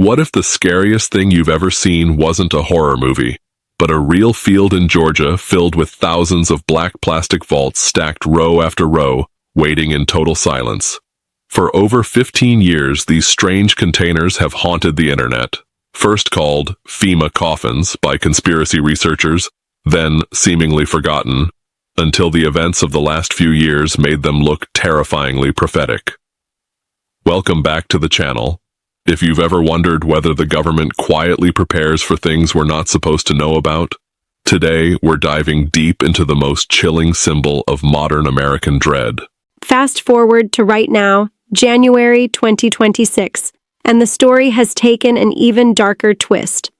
What if the scariest thing you've ever seen wasn't a horror movie, but a real field in Georgia filled with thousands of black plastic vaults stacked row after row, waiting in total silence? For over 15 years, these strange containers have haunted the internet. First called Fema Coffins by conspiracy researchers, then seemingly forgotten, until the events of the last few years made them look terrifyingly prophetic. Welcome back to the channel. If you've ever wondered whether the government quietly prepares for things we're not supposed to know about, today we're diving deep into the most chilling symbol of modern American dread. Fast forward to right now, January 2026, and the story has taken an even darker twist.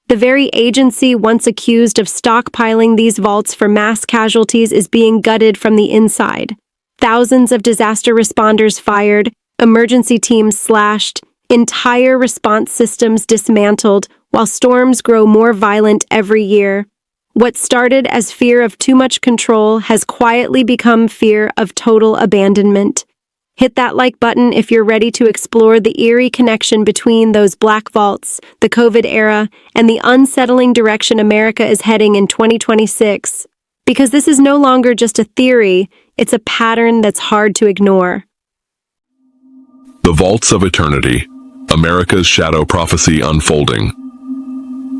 The very agency once accused of stockpiling these vaults for mass casualties is being gutted from the inside. Thousands of disaster responders fired, emergency teams slashed, entire response systems dismantled, while storms grow more violent every year. What started as fear of too much control has quietly become fear of total abandonment. Hit that like button if you're ready to explore the eerie connection between those black vaults, the COVID era, and the unsettling direction America is heading in 2026. Because this is no longer just a theory, it's a pattern that's hard to ignore. The Vaults of Eternity, America's Shadow Prophecy Unfolding.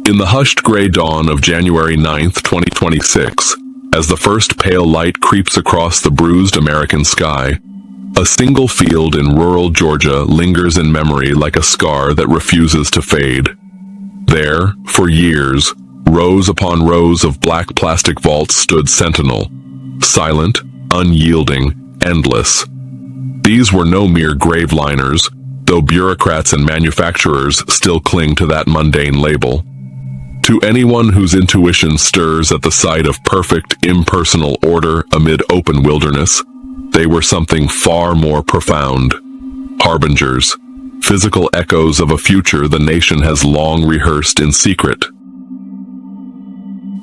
In the hushed gray dawn of January 9th, 2026, as the first pale light creeps across the bruised American sky, a single field in rural Georgia lingers in memory like a scar that refuses to fade. There, for years, rows upon rows of black plastic vaults stood sentinel, silent, unyielding, endless. These were no mere grave liners, though bureaucrats and manufacturers still cling to that mundane label. To anyone whose intuition stirs at the sight of perfect, impersonal order amid open wilderness, they were something far more profound. Harbingers, physical echoes of a future the nation has long rehearsed in secret.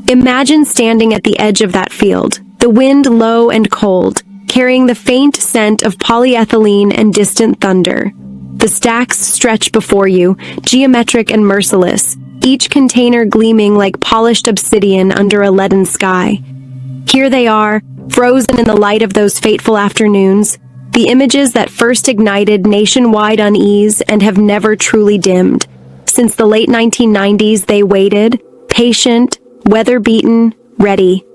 Imagine standing at the edge of that field, the wind low and cold, carrying the faint scent of polyethylene and distant thunder. The stacks stretch before you, geometric and merciless, each container gleaming like polished obsidian under a leaden sky. Here they are, frozen in the light of those fateful afternoons, the images that first ignited nationwide unease and have never truly dimmed. Since the late 1990s, they waited, patient, weather-beaten, ready.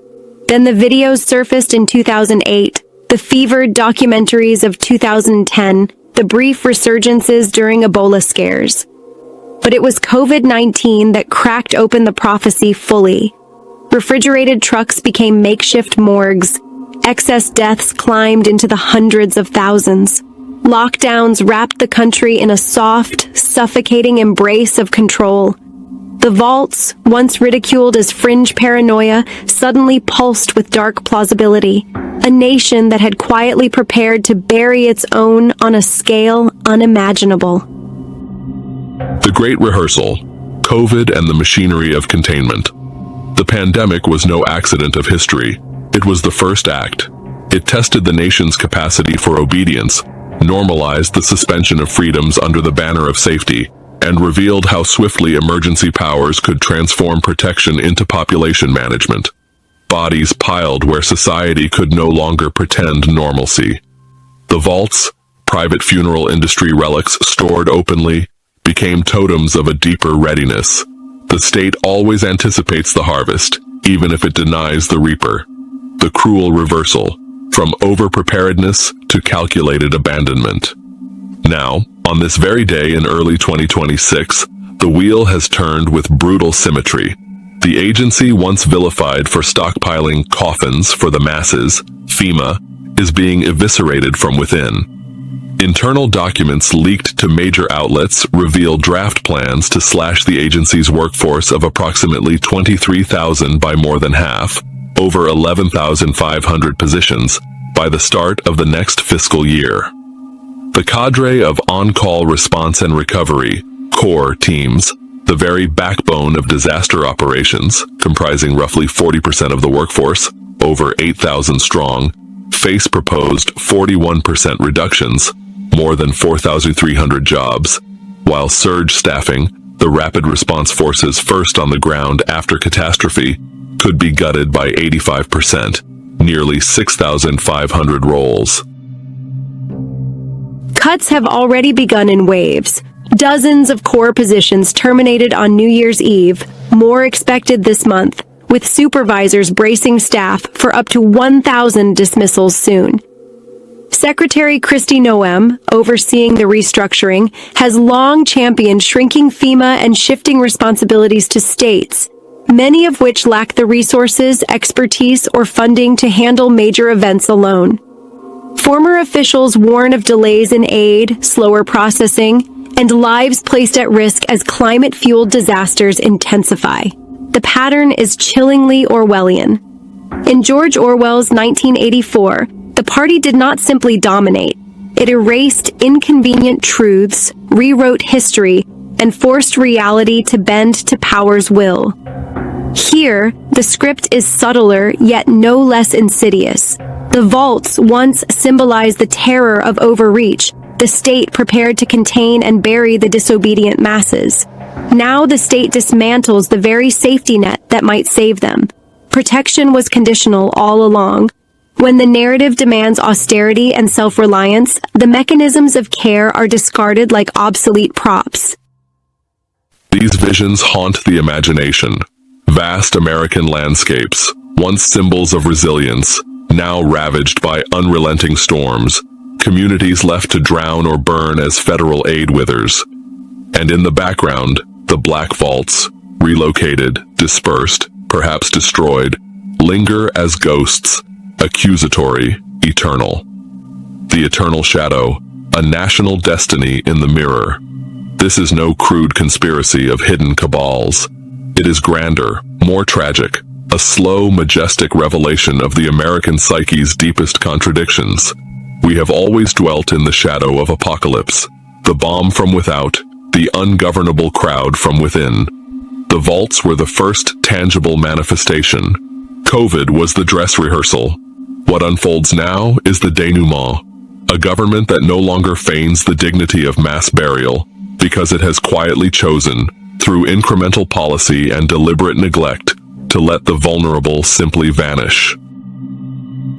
Then the videos surfaced in 2008, the fevered documentaries of 2010, the brief resurgences during Ebola scares. But it was COVID-19 that cracked open the prophecy fully. Refrigerated trucks became makeshift morgues. Excess deaths climbed into the hundreds of thousands. Lockdowns wrapped the country in a soft, suffocating embrace of control. The vaults, once ridiculed as fringe paranoia, suddenly pulsed with dark plausibility. A nation that had quietly prepared to bury its own on a scale unimaginable. The Great Rehearsal, COVID and the Machinery of Containment. The pandemic was no accident of history. It was the first act. It tested the nation's capacity for obedience, normalized the suspension of freedoms under the banner of safety, and revealed how swiftly emergency powers could transform protection into population management. Bodies piled where society could no longer pretend normalcy. The vaults, private funeral industry relics stored openly, became totems of a deeper readiness. The state always anticipates the harvest, even if it denies the reaper. The cruel reversal, from over-preparedness to calculated abandonment. Now, on this very day in early 2026, the wheel has turned with brutal symmetry. The agency once vilified for stockpiling coffins for the masses, FEMA, is being eviscerated from within. Internal documents leaked to major outlets reveal draft plans to slash the agency's workforce of approximately 23,000 by more than half, over 11,500 positions, by the start of the next fiscal year. The cadre of on-call response and recovery, CORE teams, the very backbone of disaster operations, comprising roughly 40% of the workforce, over 8,000 strong, face proposed 41% reductions, more than 4,300 jobs. while surge staffing, the rapid response forces first on the ground after catastrophe, could be gutted by 85%, nearly 6,500 roles. Cuts have already begun in waves. Dozens of core positions terminated on New Year's Eve, more expected this month, with supervisors bracing staff for up to 1,000 dismissals soon. Secretary Kristi Noem, overseeing the restructuring, has long championed shrinking FEMA and shifting responsibilities to states, many of which lack the resources, expertise, or funding to handle major events alone. Former officials warn of delays in aid, slower processing, and lives placed at risk as climate-fueled disasters intensify. The pattern is chillingly Orwellian. In George Orwell's 1984, the party did not simply dominate. It erased inconvenient truths, rewrote history, and forced reality to bend to power's will. Here, the script is subtler, yet no less insidious. The vaults once symbolized the terror of overreach, the state prepared to contain and bury the disobedient masses. Now the state dismantles the very safety net that might save them. Protection was conditional all along. When the narrative demands austerity and self-reliance, the mechanisms of care are discarded like obsolete props. These visions haunt the imagination. Vast American landscapes, once symbols of resilience, now ravaged by unrelenting storms, communities left to drown or burn as federal aid withers. And in the background, the black vaults, relocated, dispersed, perhaps destroyed, linger as ghosts, accusatory, eternal. The eternal shadow, a national destiny in the mirror. This is no crude conspiracy of hidden cabals. It is grander, more tragic, a slow, majestic revelation of the American psyche's deepest contradictions. We have always dwelt in the shadow of apocalypse, the bomb from without, the ungovernable crowd from within. The vaults were the first tangible manifestation. COVID was the dress rehearsal. What unfolds now is the denouement, a government that no longer feigns the dignity of mass burial because it has quietly chosen, through incremental policy and deliberate neglect, to let the vulnerable simply vanish.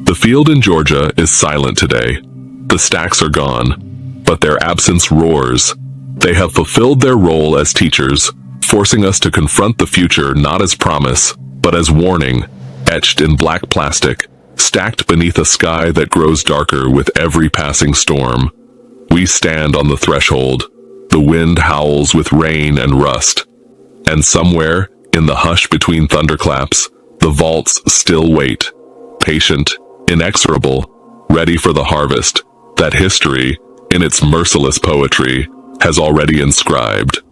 The field in Georgia is silent today. The stacks are gone, but their absence roars. They have fulfilled their role as teachers, forcing us to confront the future not as promise, but as warning, etched in black plastic, stacked beneath a sky that grows darker with every passing storm. We stand on the threshold. The wind howls with rain and rust. And somewhere, in the hush between thunderclaps, the vaults still wait, patient, inexorable, ready for the harvest that history, in its merciless poetry, has already inscribed.